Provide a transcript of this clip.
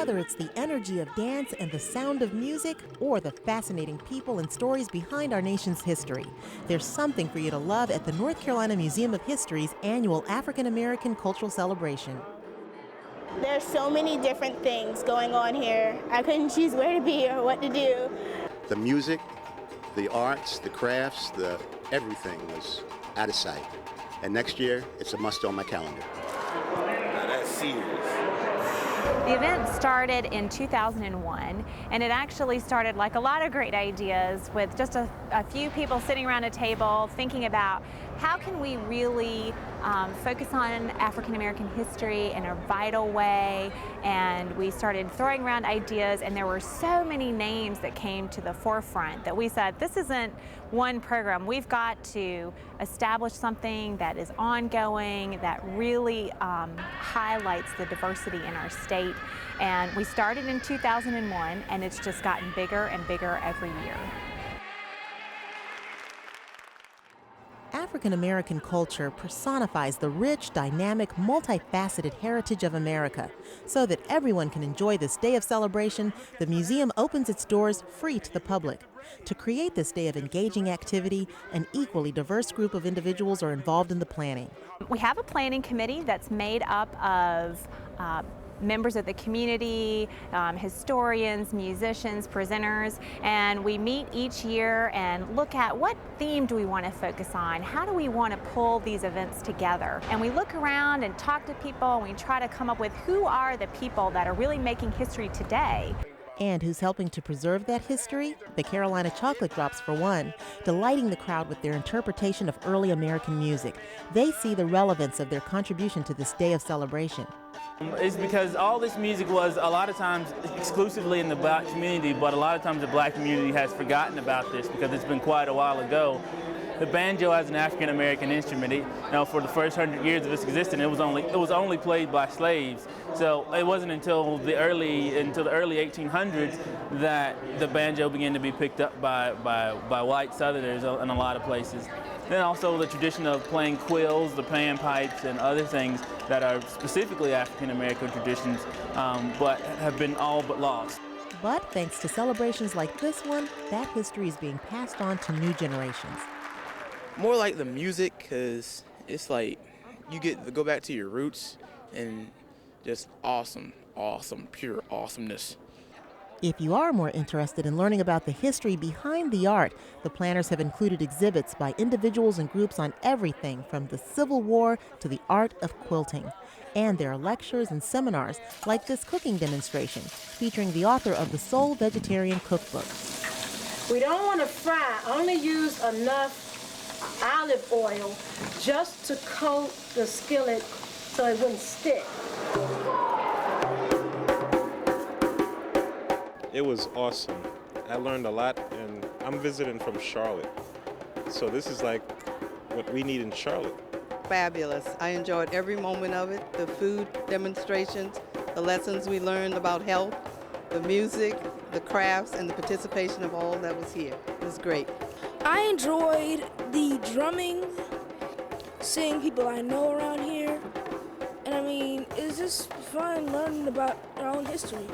Whether it's the energy of dance and the sound of music, or the fascinating people and stories behind our nation's history, there's something for you to love at the North Carolina Museum of History's annual African American Cultural Celebration. There's so many different things going on here. I couldn't choose where to be or what to do. The music, the arts, the crafts, everything was out of sight. And next year, it's a must on my calendar. Now that's serious. The event started in 2001, and it actually started like a lot of great ideas with just a few people sitting around a table thinking about how can we really focus on African American history in a vital way. And we started throwing around ideas, and there were so many names that came to the forefront that we said, this isn't one program. We've got to establish something that is ongoing, that really highlights the diversity in our state. And we started in 2001, and it's just gotten bigger and bigger every year. African American culture personifies the rich, dynamic, multifaceted heritage of America. So that everyone can enjoy this day of celebration, the museum opens its doors free to the public. To create this day of engaging activity, an equally diverse group of individuals are involved in the planning. We have a planning committee that's made up of members of the community, historians, musicians, presenters, and we meet each year and look at what theme do we want to focus on, how do we want to pull these events together. And we look around and talk to people, and we try to come up with who are the people that are really making history today. And who's helping to preserve that history? The Carolina Chocolate Drops, for one, delighting the crowd with their interpretation of early American music. They see the relevance of their contribution to this day of celebration. It's because all this music was a lot of times exclusively in the black community, but a lot of times the black community has forgotten about this because it's been quite a while ago. The banjo as an African American instrument, for the first 100 years of its existence, it was only played by slaves. So it wasn't until the early 1800s that the banjo began to be picked up by white Southerners in a lot of places. Then also the tradition of playing quills, the panpipes, and other things that are specifically African American traditions, but have been all but lost. But thanks to celebrations like this one, that history is being passed on to new generations. More like the music, because it's like you get to go back to your roots and just awesome, pure awesomeness. If you are more interested in learning about the history behind the art, the planners have included exhibits by individuals and groups on everything from the Civil War to the art of quilting. And there are lectures and seminars like this cooking demonstration featuring the author of the Soul Vegetarian Cookbook. We don't want to fry, only use enough olive oil just to coat the skillet so it wouldn't stick. It was awesome. I learned a lot, and I'm visiting from Charlotte. So this is like what we need in Charlotte. Fabulous. I enjoyed every moment of it, the food demonstrations, the lessons we learned about health, the music, the crafts, and the participation of all that was here. It was great. I enjoyed the drumming, seeing people I know around here, and it's just fun learning about our own history.